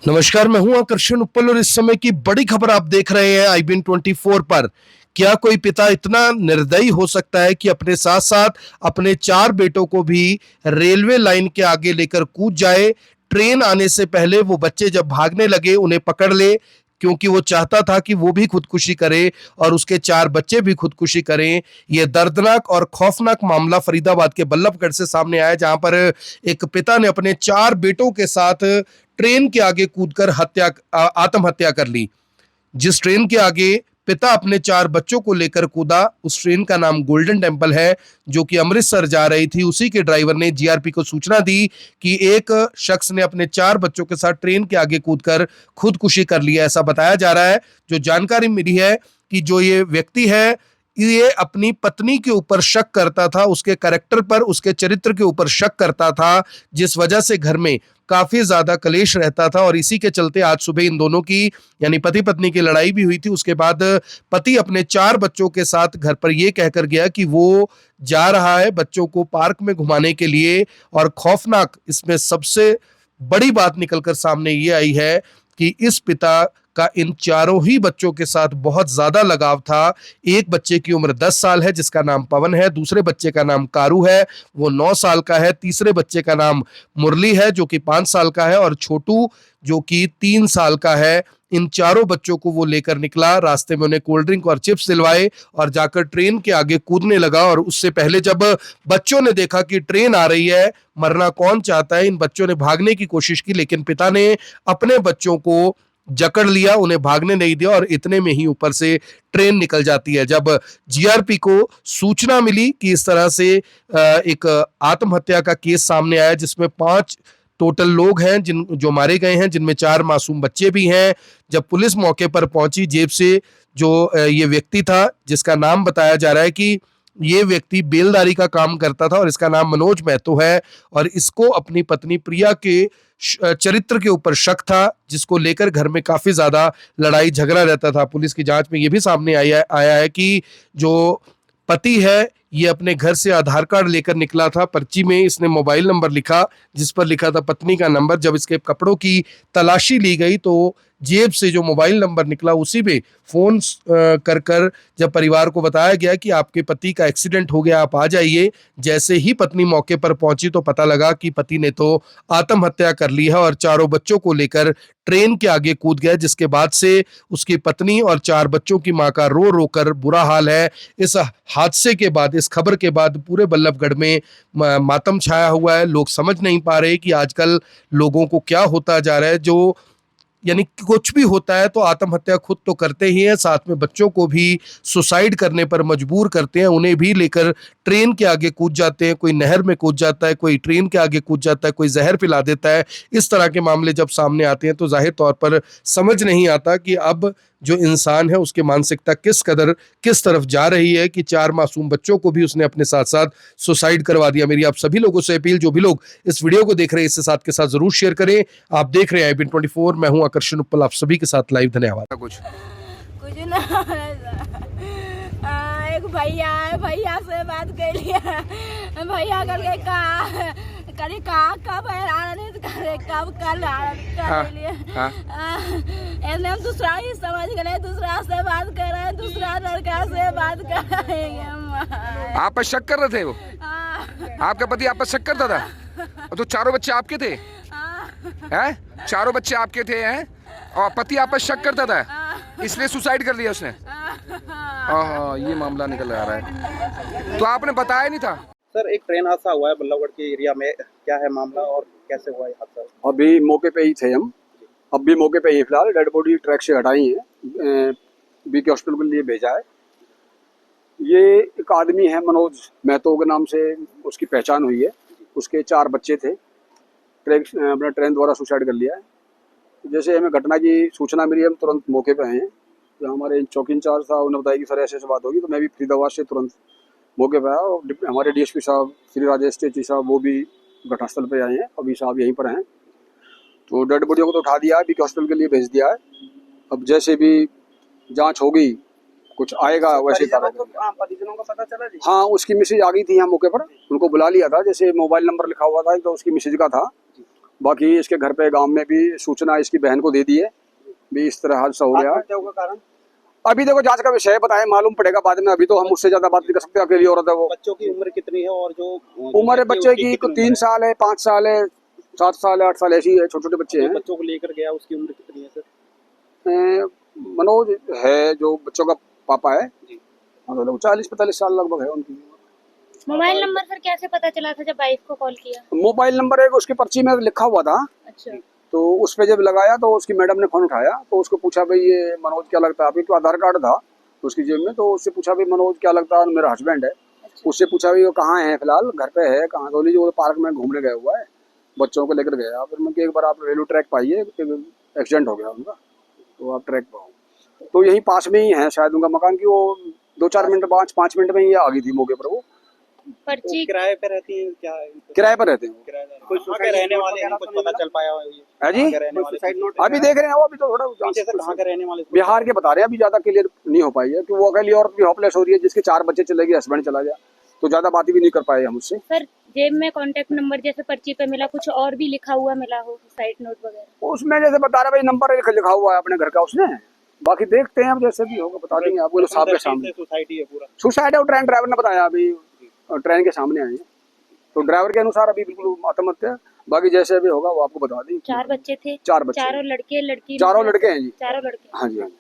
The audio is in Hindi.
नमस्कार, मैं हूं आकर्षण उपल और इस समय की बड़ी खबर आप देख रहे हैं IBN 24 पर। क्या कोई पिता इतना निर्दयी हो सकता है कि अपने साथ साथ अपने 4 बेटों को भी रेलवे लाइन के आगे लेकर कूद जाए? ट्रेन आने से पहले वो बच्चे जब भागने लगे उन्हें पकड़ ले, क्योंकि वो चाहता था कि वो भी खुदकुशी करे और उसके 4 बच्चे भी खुदकुशी करें। ये दर्दनाक और खौफनाक मामला फरीदाबाद के बल्लभगढ़ से सामने आया, जहां पर एक पिता ने अपने 4 बेटों के साथ ट्रेन के आगे कूदकर आत्महत्या कर ली। जिस ट्रेन के आगे पिता अपने 4 बच्चों को लेकर कूदा, उस ट्रेन का नाम गोल्डन टेम्पल है, जो कि अमृतसर जा रही थी। उसी के ड्राइवर ने जीआरपी को सूचना दी कि एक शख्स ने अपने 4 बच्चों के साथ ट्रेन के आगे कूदकर खुदकुशी कर लिया। ऐसा बताया जा रहा है। जो जानकारी मिली है कि जो ये व्यक्ति है, ये अपनी पत्नी के ऊपर शक करता था, उसके कैरेक्टर पर, उसके चरित्र के ऊपर शक करता था, जिस वजह से घर में काफी ज्यादा कलेश रहता था। और इसी के चलते आज सुबह इन दोनों की यानी पति पत्नी की लड़ाई भी हुई थी। उसके बाद पति अपने 4 बच्चों के साथ घर पर यह कहकर गया कि वो जा रहा है बच्चों को पार्क में घुमाने के लिए। और खौफनाक इसमें सबसे बड़ी बात निकलकर सामने ये आई है कि इस पिता का इन चारों ही बच्चों के साथ बहुत ज्यादा लगाव था। एक बच्चे की उम्र 10 साल है, जिसका नाम पवन है। दूसरे बच्चे का नाम कारू है, वो 9 साल का है। तीसरे बच्चे का नाम मुरली है, जो कि 5 साल का है। और छोटू, जो कि 3 साल का है। इन चारों बच्चों को वो लेकर निकला। रास्ते में उन्हें कोल्ड ड्रिंक और चिप्स दिलवाए और जाकर ट्रेन के आगे कूदने लगा। और उससे पहले जब बच्चों ने देखा कि ट्रेन आ रही है, मरना कौन चाहता है, इन बच्चों ने भागने की कोशिश की, लेकिन पिता ने अपने बच्चों को जकड़ लिया, उन्हें भागने नहीं दिया। और इतने में ही ऊपर से ट्रेन निकल जाती है। जब जीआरपी को सूचना मिली कि इस तरह से एक आत्महत्या का केस सामने आया, जिसमें 5 टोटल लोग हैं जो मारे गए हैं, जिनमें 4 मासूम बच्चे भी हैं। जब पुलिस मौके पर पहुंची, जेब से जो ये व्यक्ति था, जिसका नाम बताया जा रहा है कि ये व्यक्ति बेलदारी का काम करता था और इसका नाम मनोज महतो है। और इसको अपनी पत्नी प्रिया के चरित्र के ऊपर शक था, जिसको लेकर घर में काफी ज्यादा लड़ाई झगड़ा रहता था। पुलिस की जांच में यह भी सामने आया है कि जो पति है, ये अपने घर से आधार कार्ड लेकर निकला था। पर्ची में इसने मोबाइल नंबर लिखा, जिस पर लिखा था पत्नी का नंबर। जब इसके कपड़ों की तलाशी ली गई तो जेब से जो मोबाइल नंबर निकला, उसी पे फोन कर जब परिवार को बताया गया कि आपके पति का एक्सीडेंट हो गया, आप आ जाइए। जैसे ही पत्नी मौके पर पहुंची तो पता लगा कि पति ने तो आत्महत्या कर ली है और चारों बच्चों को लेकर ट्रेन के आगे कूद गया। जिसके बाद से उसकी पत्नी और 4 बच्चों की मां का रो रो कर बुरा हाल है। इस हादसे के बाद, इस खबर के बाद पूरे बल्लभगढ़ में मातम छाया हुआ है। लोग समझ नहीं पा रहे कि आजकल लोगों को क्या होता जा रहा है। जो यानी कुछ भी होता है तो आत्महत्या खुद तो करते ही हैं, साथ में बच्चों को भी सुसाइड करने पर मजबूर करते हैं। उन्हें भी लेकर ट्रेन के आगे कूद जाते हैं। कोई नहर में कूद जाता है, कोई ट्रेन के आगे कूद जाता है, कोई जहर पिला देता है। इस तरह के मामले जब सामने आते हैं तो जाहिर तौर पर समझ नहीं आता कि अब जो इंसान है उसकी मानसिकता किस तरफ जा रही है कि 4 मासूम बच्चों को भी उसने अपने साथ साथ सुसाइड करवा दिया। मेरी आप सभी लोगों से अपील, जो भी लोग इस वीडियो को देख रहे हैं, इससे साथ के साथ जरूर शेयर करें। आप देख रहे हैं IBN 24, मैं हूं आकर्षण उपल, आप सभी के साथ लाइव। धन्यवाद। कुछ ना एक भैया है, भैया से बात कर लिया। भैया करके कहा कब करे, कब कर लिए। हम दूसरा ही समझ गए, दूसरा से बात कर रहे हैं, दूसरा लड़का से बात कर रहे हैं। आप पर शक कर रहे थे वो? आपका पति आप पर शक करता था? तो चारों बच्चे आपके थे? हैं? चारों बच्चे आपके थे हैं? और पति आप पर शक करता था, इसलिए सुसाइड कर लिया उसने? हाँ, ये मामला निकल आ रहा है। तो आपने बताया नहीं था? सर, एक ट्रेन हादसा हुआ है बल्लभगढ़ के एरिया में, क्या है मामला और कैसे हुआ है हादसा? अभी मौके पे ही थे हम, अब भी मौके पे ही फिलहाल। डेड बॉडी ट्रैक से हटाई है, बीके हॉस्पिटल के लिए भेजा है। ये एक आदमी है मनोज महतो के नाम से उसकी पहचान हुई है। उसके 4 बच्चे थे, अपने ट्रेन द्वारा सुसाइड कर लिया है। जैसे हमें घटना की सूचना मिली, हम तुरंत मौके पे आए हैं। जो हमारे चौकी इंचार्ज था उन्होंने बताया कि सर ऐसे बात होगी, तो मैं भी फरीदाबाद से तुरंत मौके पे आया। और हमारे DSP साहब श्री राजेश टेची साहब, वो भी घटनास्थल पे आए हैं। अभी साहब यहीं पर हैं। तो डेड बॉडियों को तो उठा दिया है, बीके हॉस्पिटल के लिए भेज दिया है। अब जैसे भी जांच होगी, कुछ आएगा वैसे परिजनों का पता चला जी? हाँ, उसकी मैसेज आ गई थी यहाँ मौके पर, उनको बुला लिया था। जैसे मोबाइल नंबर लिखा हुआ था तो उसकी मैसेज का था, बाकी इसके घर पे गांव में भी सूचना इसकी बहन को दे दी है भी इस तरह हादसा हो गया। आत्महत्या का कारण अभी देखो जांच का विषय बताए, मालूम पड़ेगा बाद में। अभी तो हम उससे ज्यादा बात नहीं कर सकते, अकेली औरत है वो। बच्चों की उम्र कितनी है और जो उम्र है बच्चे की कितनी 3 साल है, 5 साल है, 7 साल है, 8 साल, ऐसी है, छोटे छोटे बच्चे जो हैं। बच्चों को लेकर गया उसकी उम्र कितनी है सर? मनोज है जो बच्चों का पापा है, जी। मतलब 40-45 साल लगभग है उनकी। मोबाइल नंबर फिर कैसे पता चला था जब वाइफ को कॉल किया? मोबाइल नंबर एक उसकी पर्ची में लिखा हुआ था, अच्छा। तो उस पे जब लगाया तो उसकी मैडम ने फोन उठाया, तो उसको पूछा भाई ये मनोज क्या लगता है आपकी, तो आधार कार्ड था उसकी जेब में, तो उससे पूछा भाई मनोज क्या लगता है, मेरा हस्बैंड है। उससे पूछा भाई वो कहाँ है फिलहाल, घर पे है कहाँ, तो वो पार्क में घूमने गया हुआ है, बच्चों को लेकर गया। फिर मैं एक बार आप रेलवे ट्रैक पाइए, एक्सीडेंट हो गया उनका, तो आप ट्रैक पाओ। तो यही पास में ही है शायद उनका मकान, की वो 2-4 मिनट 5 मिनट में ही आ गई थी मौके पर। वो पर्ची किराए पे रहती है क्या? किराए पर रहते हैं वो। किराएदार कोई के रहने वाले हैं, कुछ पता चल पाया है ये? है जी, कहाँ के रहने वाले? अभी देख रहे हैं वो, अभी तो थोड़ा पीछे से कहाँ के रहने वाले? बिहार के बता रहे हैं, अभी ज्यादा क्लियर नहीं हो पाई है कि वो अकेली औरत भी होपलेस हो रही है, जिसके 4 बच्चे चले गए, हस्बैंड चला गया, तो ज्यादा बातें भी नहीं कर पाए हम उससे। सर जेब में कांटेक्ट नंबर जैसे पर्ची पे मिला, कुछ और भी लिखा हुआ मिला हो, सुसाइड नोट वगैरह? उसमें जैसे बता रहे भाई नंबर लिखा हुआ है अपने घर का उसने, बाकी देखते हैं अब जैसे भी होगा बता देंगे आपको। साहब के सामने सोसाइटी है पूरा सुसाइड है, ट्रेन ड्राइवर ने बताया, अभी ट्रेन के सामने आए, तो ड्राइवर के अनुसार अभी बिल्कुल आत्महत्या। बाकी जैसे भी होगा वो आपको बता देंगे। 4 बच्चे थे? 4 बच्चे, चारों लड़के लड़की? चारों लड़के हैं जी। चारों लड़के। हाँ जी, हाँ जी।